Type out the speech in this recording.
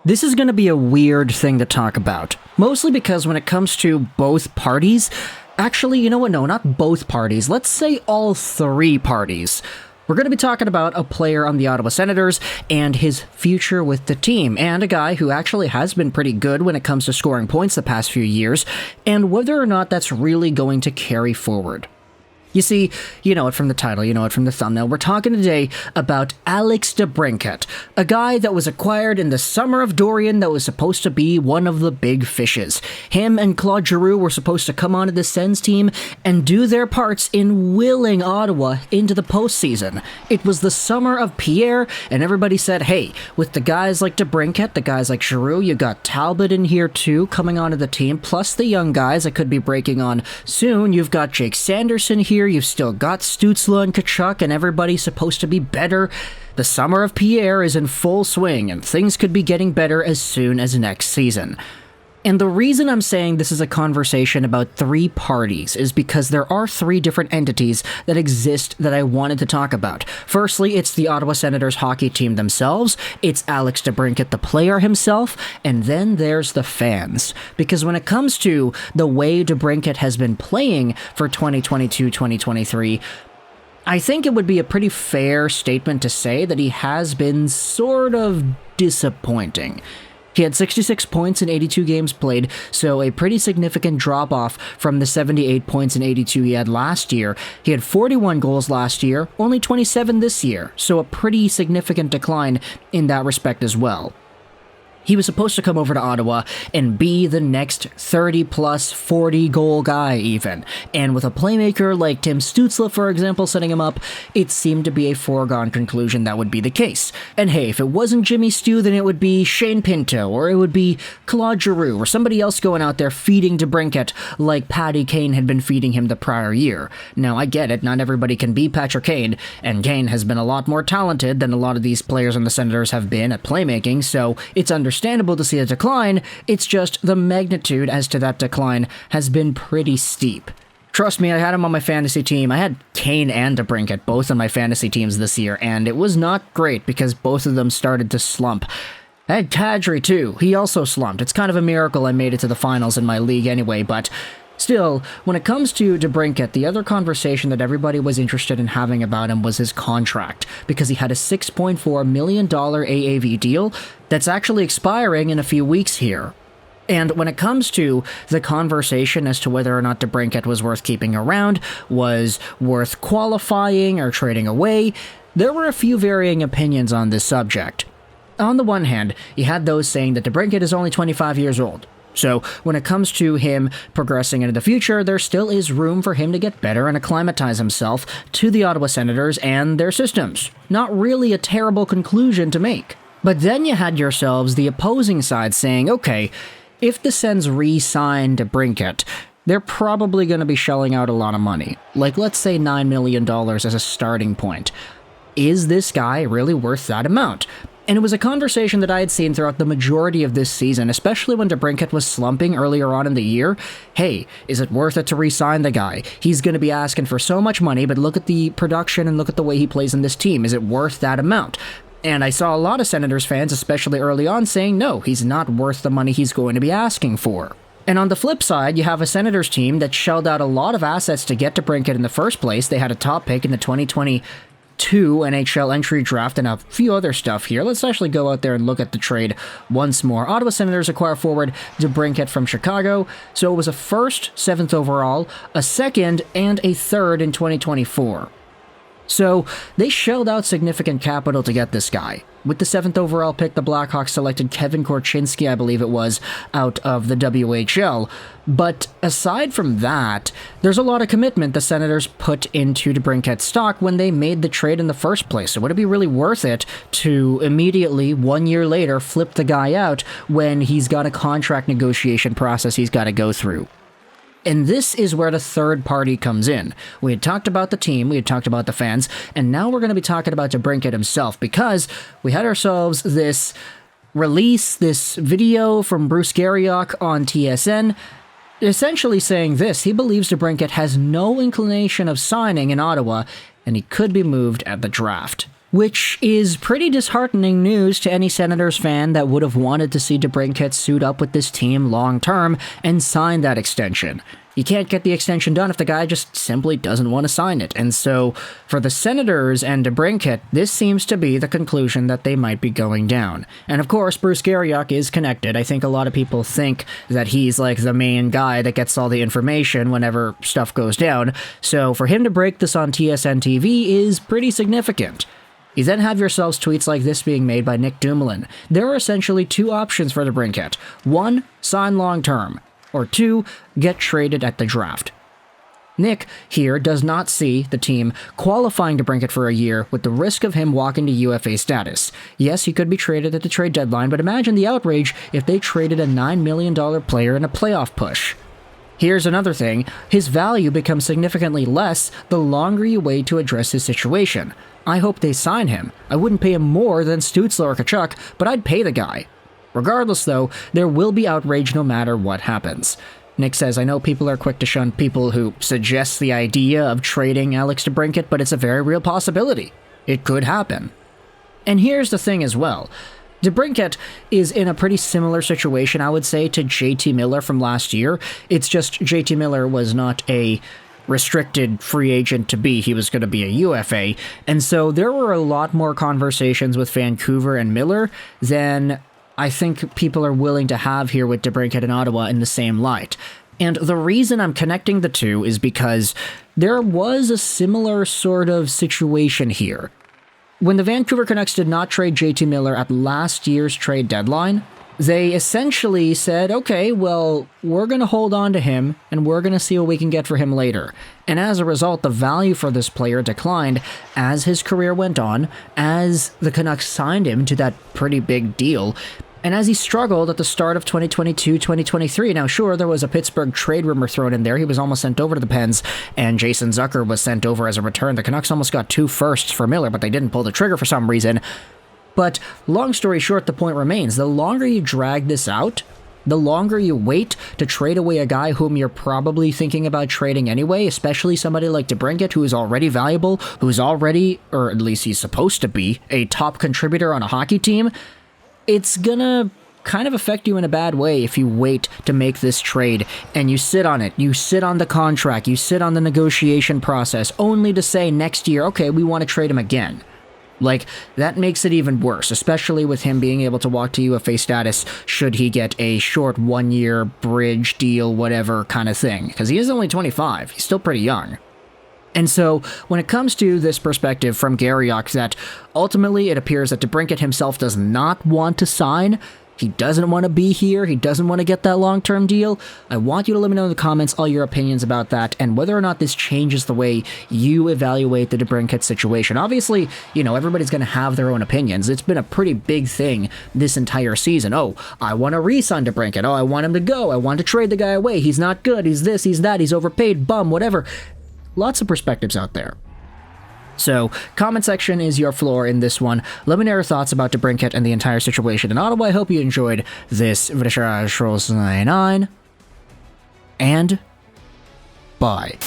This is going to be a weird thing to talk about, mostly because when it comes to both parties, actually, you know what, no, not both parties, let's say all three parties. We're going to be talking about a player on the Ottawa Senators and his future with the team, and a guy who actually has been pretty good when it comes to scoring points the past few years, and whether or not that's really going to carry forward. You see, you know it from the title, you know it from the thumbnail. We're talking today about Alex DeBrincat, a guy that was acquired in the summer of Dorian that was supposed to be one of the big fishes. Him and Claude Giroux were supposed to come onto the Sens team and do their parts in willing Ottawa into the postseason. It was the Summer of Pierre, and everybody said, hey, with the guys like DeBrincat, the guys like Giroux, you got Talbot in here too, coming onto the team, plus the young guys that could be breaking on soon. You've got Jake Sanderson here. You've still got Stützle and Tkachuk, and everybody's supposed to be better. The Summer of Pierre is in full swing, and things could be getting better as soon as next season. And the reason I'm saying this is a conversation about three parties is because there are three different entities that exist that I wanted to talk about. Firstly, it's the Ottawa Senators hockey team themselves, it's Alex DeBrincat, the player himself, and then there's the fans. Because when it comes to the way DeBrincat has been playing for 2022-2023, I think it would be a pretty fair statement to say that he has been sort of disappointing. He had 66 points in 82 games played, so a pretty significant drop-off from the 78 points in 82 he had last year. He had 41 goals last year, only 27 this year, so a pretty significant decline in that respect as well. He was supposed to come over to Ottawa and be the next 30-plus, 40-goal guy even. And with a playmaker like Tim Stützle, for example, setting him up, it seemed to be a foregone conclusion that would be the case. And hey, if it wasn't Jimmy Stu, then it would be Shane Pinto, or it would be Claude Giroux, or somebody else going out there feeding DeBrincat like Patty Kane had been feeding him the prior year. Now, I get it, not everybody can be Patrick Kane, and Kane has been a lot more talented than a lot of these players on the Senators have been at playmaking, so it's understandable to see a decline. It's just the magnitude as to that decline has been pretty steep. Trust me, I had him on my fantasy team. I had Kane and DeBrincat both on my fantasy teams this year, and it was not great because both of them started to slump. I had Kadri too. He also slumped. It's kind of a miracle I made it to the finals in my league anyway, but still, when it comes to DeBrincat, the other conversation that everybody was interested in having about him was his contract, because he had a $6.4 million AAV deal that's actually expiring in a few weeks here. And when it comes to the conversation as to whether or not DeBrincat was worth keeping around, was worth qualifying or trading away, there were a few varying opinions on this subject. On the one hand, you had those saying that DeBrincat is only 25 years old. So, when it comes to him progressing into the future, there still is room for him to get better and acclimatize himself to the Ottawa Senators and their systems. Not really a terrible conclusion to make. But then you had yourselves the opposing side saying, okay, if the Sens re-sign DeBrincat, they're probably going to be shelling out a lot of money. Like, let's say $9 million as a starting point. Is this guy really worth that amount? And it was a conversation that I had seen throughout the majority of this season, especially when DeBrincat was slumping earlier on in the year. Hey, is it worth it to re-sign the guy? He's going to be asking for so much money, but look at the production and look at the way he plays in this team. Is it worth that amount? And I saw a lot of Senators fans, especially early on, saying no, he's not worth the money he's going to be asking for. And on the flip side, you have a Senators team that shelled out a lot of assets to get DeBrincat in the first place. They had a top pick in the 2022 NHL Entry Draft and a few other stuff here. Let's actually go out there and look at the trade once more. Ottawa Senators acquire forward DeBrincat from Chicago. So it was a first, 7th overall, a second, and a third in 2024. So they shelled out significant capital to get this guy. With the 7th overall pick, the Blackhawks selected Kevin Korchinski, I believe it was, out of the WHL. But aside from that, there's a lot of commitment the Senators put into DeBrincat's stock when they made the trade in the first place. So would it be really worth it to immediately, 1 year later, flip the guy out when he's got a contract negotiation process he's got to go through? And this is where the third party comes in. We had talked about the team, we had talked about the fans, and now we're going to be talking about DeBrincat himself, because we had ourselves this release, this video from Bruce Garrioch on TSN, essentially saying this: he believes DeBrincat has no inclination of signing in Ottawa, and he could be moved at the draft. which is pretty disheartening news to any Senators fan that would have wanted to see DeBrincat suit up with this team long-term and sign that extension. You can't get the extension done if the guy just simply doesn't want to sign it, and so for the Senators and DeBrincat, this seems to be the conclusion that they might be going down. And of course, Bruce Garrioch is connected. I think a lot of people think that he's like the main guy that gets all the information whenever stuff goes down, so for him to break this on TSN TV is pretty significant. You then have yourselves tweets like this being made by Nick Dumoulin. There are essentially two options for DeBrincat. One, sign long-term. Or two, get traded at the draft. Nick here does not see the team qualifying DeBrincat for a year with the risk of him walking to UFA status. Yes, he could be traded at the trade deadline, but imagine the outrage if they traded a $9 million player in a playoff push. Here's another thing, his value becomes significantly less the longer you wait to address his situation. I hope they sign him. I wouldn't pay him more than Stützle or Tkachuk, but I'd pay the guy. Regardless, though, there will be outrage no matter what happens. Nick says, I know people are quick to shun people who suggest the idea of trading Alex DeBrincat, but it's a very real possibility. It could happen. And here's the thing as well. DeBrincat is in a pretty similar situation, I would say, to JT Miller from last year. It's just JT Miller was not a restricted free agent to be. He was going to be a UFA. And so there were a lot more conversations with Vancouver and Miller than I think people are willing to have here with DeBrincat in Ottawa in the same light. And the reason I'm connecting the two is because there was a similar sort of situation here. When the Vancouver Canucks did not trade JT Miller at last year's trade deadline, they essentially said, okay, well, we're going to hold on to him, and we're going to see what we can get for him later. And as a result, the value for this player declined as his career went on, as the Canucks signed him to that pretty big deal, and as he struggled at the start of 2022-2023. Now, sure, there was a Pittsburgh trade rumor thrown in there. He was almost sent over to the Pens, and Jason Zucker was sent over as a return. The Canucks almost got 2 firsts for Miller, but they didn't pull the trigger for some reason. But long story short, the point remains. The longer you drag this out, the longer you wait to trade away a guy whom you're probably thinking about trading anyway, especially somebody like DeBrincat, who is already valuable, who's already, or at least he's supposed to be, a top contributor on a hockey team, it's gonna kind of affect you in a bad way if you wait to make this trade and you sit on it. You sit on the contract, you sit on the negotiation process, only to say next year, okay, we want to trade him again. Like, that makes it even worse, especially with him being able to walk to UFA status should he get a short 1-year bridge deal, whatever kind of thing. Because he is only 25. He's still pretty young. And so, when it comes to this perspective from Garrioch that ultimately it appears that DeBrincat himself does not want to sign, he doesn't want to be here, he doesn't want to get that long-term deal, I want you to let me know in the comments all your opinions about that and whether or not this changes the way you evaluate the DeBrincat situation. Obviously, you know, everybody's going to have their own opinions. It's been a pretty big thing this entire season. Oh, I want to re-sign DeBrincat. Oh, I want him to go. I want to trade the guy away. He's not good. He's this, he's that, he's overpaid, bum, whatever. Lots of perspectives out there. So, comment section is your floor in this one. Let me know your thoughts about DeBrincat and the entire situation in Ottawa. I hope you enjoyed this Juraj 9, and bye.